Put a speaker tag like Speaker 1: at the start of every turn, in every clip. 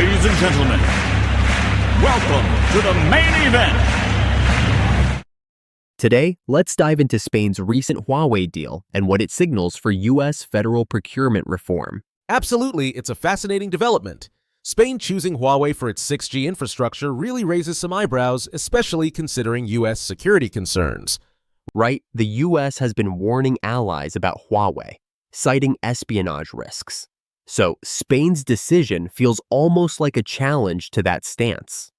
Speaker 1: Ladies and gentlemen, welcome to the main event.
Speaker 2: Today, let's dive into Spain's recent Huawei deal and what it signals for U.S. federal procurement reform.
Speaker 3: Absolutely, it's a fascinating development. Spain choosing Huawei for its 6G infrastructure really raises some eyebrows, especially considering U.S. security concerns.
Speaker 2: Right, the U.S. has been warning allies about Huawei, citing espionage risks. So, Spain's decision feels almost like a challenge to that stance.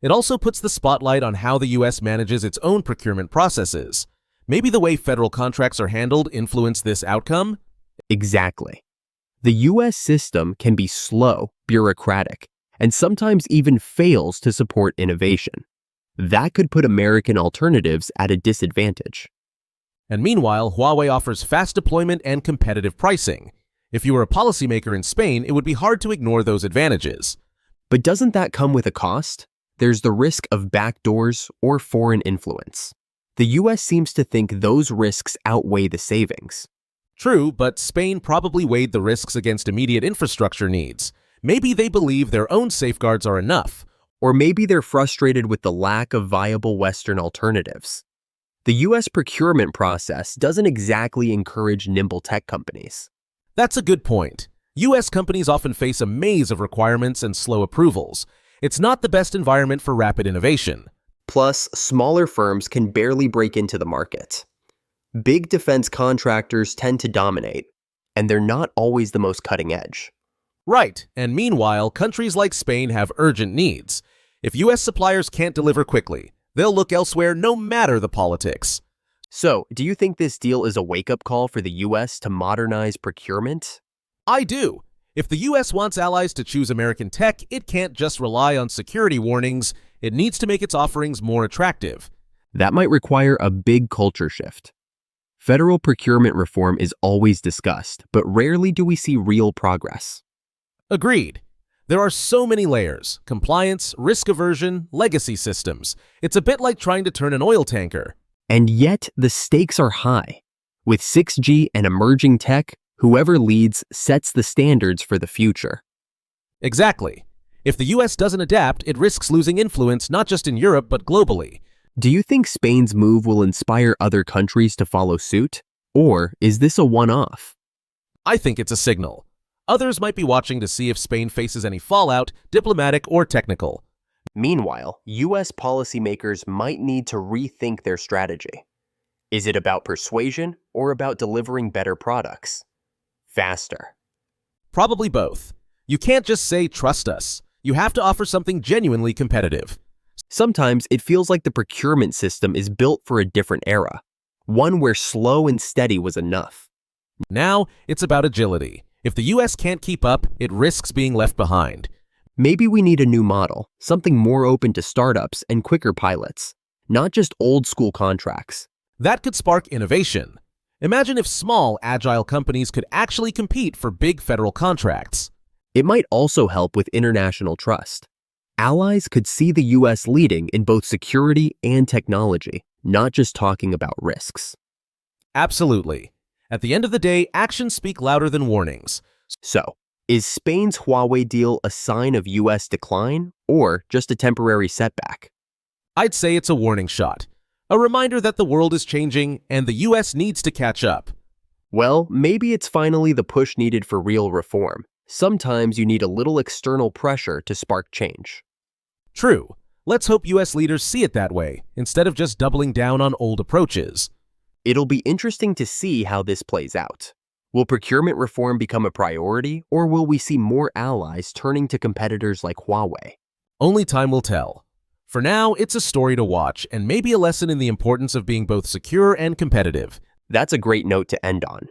Speaker 3: It also puts the spotlight on how the U.S. manages its own procurement processes. Maybe the way federal contracts are handled influence this outcome?
Speaker 2: Exactly. The U.S. system can be slow, bureaucratic, and sometimes even fails to support innovation. That could put American alternatives at a disadvantage.
Speaker 3: And meanwhile, Huawei offers fast deployment and competitive pricing. If you were a policymaker in Spain, it would be hard to ignore those advantages.
Speaker 2: But doesn't that come with a cost? There's the risk of backdoors or foreign influence. The U.S. seems to think those risks outweigh the savings.
Speaker 3: True, but Spain probably weighed the risks against immediate infrastructure needs. Maybe they believe their own safeguards are enough.
Speaker 2: Or maybe they're frustrated with the lack of viable Western alternatives. The U.S. procurement process doesn't exactly encourage nimble tech companies.
Speaker 3: That's a good point. U.S. companies often face a maze of requirements and slow approvals. It's not the best environment for rapid innovation.
Speaker 2: Plus, smaller firms can barely break into the market. Big defense contractors tend to dominate, and they're not always the most cutting edge.
Speaker 3: Right, and meanwhile, countries like Spain have urgent needs. If U.S. suppliers can't deliver quickly, they'll look elsewhere no matter the politics.
Speaker 2: So, do you think this deal is a wake-up call for the U.S. to modernize procurement?
Speaker 3: I do. If the U.S. wants allies to choose American tech, it can't just rely on security warnings. It needs to make its offerings more attractive.
Speaker 2: That might require a big culture shift. Federal procurement reform is always discussed, but rarely do we see real progress.
Speaker 3: Agreed. There are so many layers: compliance, risk aversion, legacy systems. It's a bit like trying to turn an oil tanker.
Speaker 2: And yet, the stakes are high. With 6G and emerging tech, whoever leads sets the standards for the future.
Speaker 3: Exactly. If the U.S. doesn't adapt, it risks losing influence not just in Europe but globally.
Speaker 2: Do you think Spain's move will inspire other countries to follow suit? Or is this a one-off?
Speaker 3: I think it's a signal. Others might be watching to see if Spain faces any fallout, diplomatic or technical.
Speaker 2: Meanwhile, U.S. policymakers might need to rethink their strategy. Is it about persuasion or about delivering better products? Faster.
Speaker 3: Probably both. You can't just say, "Trust us." You have to offer something genuinely competitive.
Speaker 2: Sometimes it feels like the procurement system is built for a different era, one where slow and steady was enough.
Speaker 3: Now, it's about agility. If the U.S. can't keep up, it risks being left behind.
Speaker 2: Maybe we need a new model, something more open to startups and quicker pilots, not just old-school contracts.
Speaker 3: That could spark innovation. Imagine if small, agile companies could actually compete for big federal contracts.
Speaker 2: It might also help with international trust. Allies could see the U.S. leading in both security and technology, not just talking about risks.
Speaker 3: Absolutely. At the end of the day, actions speak louder than warnings.
Speaker 2: So, is Spain's Huawei deal a sign of U.S. decline or just a temporary setback?
Speaker 3: I'd say it's a warning shot. A reminder that the world is changing and the U.S. needs to catch up.
Speaker 2: Well, maybe it's finally the push needed for real reform. Sometimes you need a little external pressure to spark change.
Speaker 3: True. Let's hope U.S. leaders see it that way, instead of just doubling down on old approaches.
Speaker 2: It'll be interesting to see how this plays out. Will procurement reform become a priority, or will we see more allies turning to competitors like Huawei?
Speaker 3: Only time will tell. For now, it's a story to watch, and maybe a lesson in the importance of being both secure and competitive.
Speaker 2: That's a great note to end on.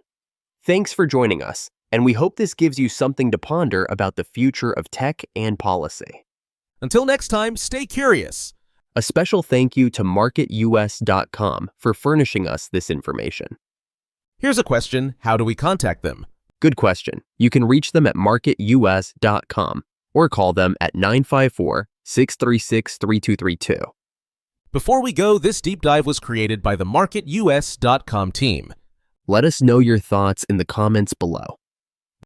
Speaker 2: Thanks for joining us, and we hope this gives you something to ponder about the future of tech and policy.
Speaker 3: Until next time, stay curious.
Speaker 2: A special thank you to MarketUS.com for furnishing us this information.
Speaker 3: Here's a question: how do we contact them?
Speaker 2: Good question. You can reach them at MarketUS.com or call them at 954-636-3232.
Speaker 3: Before we go, this deep dive was created by the MarketUS.com team.
Speaker 2: Let us know your thoughts in the comments below.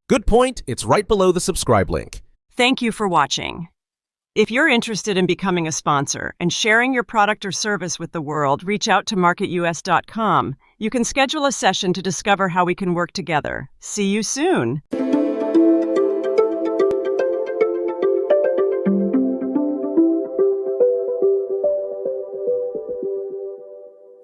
Speaker 3: Good point, it's right below the subscribe link.
Speaker 4: Thank you for watching. If you're interested in becoming a sponsor and sharing your product or service with the world, reach out to MarketUS.com. You can schedule a session to discover how we can work together. See you soon.